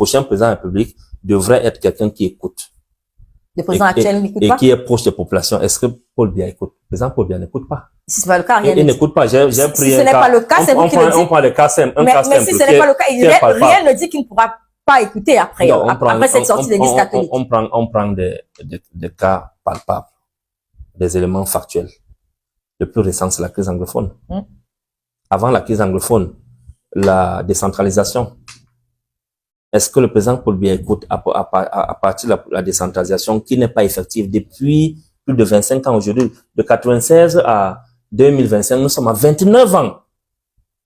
prochain président de la République devrait être quelqu'un qui écoute. Le président actuel n'écoute pas? Et qui est proche des populations. Est-ce que Paul Biya écoute? Le président Paul Biya n'écoute pas. Si ce n'est pas le cas, il n'écoute pas. J'ai pris si ce n'est pas le cas, c'est vous qui le dites. On prend le cas simple. Mais si ce n'est pas le cas, rien ne dit qu'il ne pourra pas écouter après cette sortie de l'église catholique. On prend des cas palpables, des éléments factuels. Le plus récent, c'est la crise anglophone. Avant la crise anglophone, la décentralisation. Est-ce que le président Paul Biya écoute à partir de la décentralisation qui n'est pas effective depuis plus de 25 ans aujourd'hui? De 96 à 2025, nous sommes à 29 ans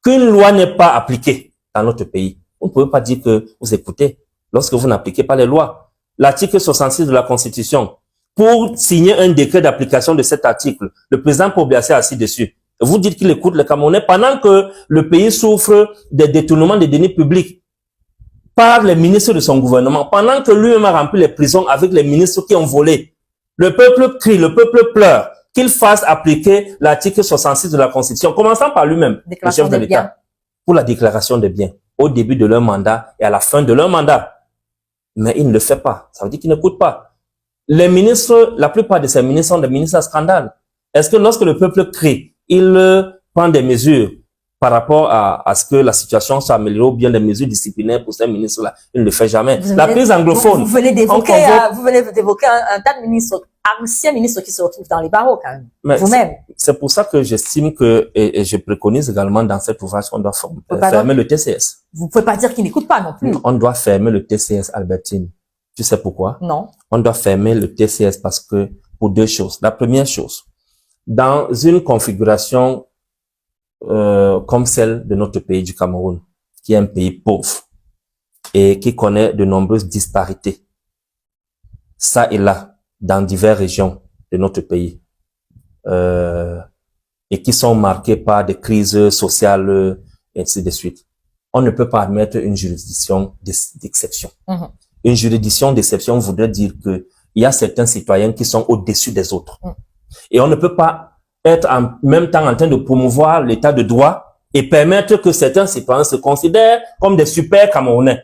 qu'une loi n'est pas appliquée dans notre pays. Vous ne pouvez pas dire que vous écoutez lorsque vous n'appliquez pas les lois. L'article 66 de la Constitution, pour signer un décret d'application de cet article, le président Paul Biya s'est assis dessus. Vous dites qu'il écoute les Camerounais pendant que le pays souffre des détournements des deniers publics par les ministres de son gouvernement, pendant que lui-même a rempli les prisons avec les ministres qui ont volé. Le peuple crie, le peuple pleure qu'il fasse appliquer l'article 66 de la Constitution, commençant par lui-même, le chef de l'État, pour la déclaration des biens, au début de leur mandat et à la fin de leur mandat. Mais il ne le fait pas. Ça veut dire qu'il n'écoute pas. Les ministres, la plupart de ces ministres sont des ministres à scandale. Est-ce que lorsque le peuple crie, il prend des mesures par rapport à ce que la situation soit améliorée ou bien des mesures disciplinaires pour ces ministres-là? Il ne le fait jamais. La crise anglophone. Vous venez d'évoquer un tas de ministres, anciens ministres qui se retrouvent dans les barreaux quand même. Vous-même. C'est pour ça que j'estime que, et je préconise également dans cet ouvrage qu'on doit fermer le TCS. Vous pouvez pas dire qu'il n'écoute pas non plus. On doit fermer le TCS, Albertine. Tu sais pourquoi? Non. On doit fermer le TCS parce que, pour deux choses. La première chose, dans une configuration comme celle de notre pays du Cameroun, qui est un pays pauvre et qui connaît de nombreuses disparités, ça et là, dans diverses régions de notre pays, et qui sont marquées par des crises sociales, et ainsi de suite. On ne peut pas admettre une juridiction d'exception. Une juridiction d'exception voudrait dire que il y a certains citoyens qui sont au-dessus des autres. Et on ne peut pas être en même temps en train de promouvoir l'état de droit et permettre que certains citoyens se considèrent comme des super Camerounais.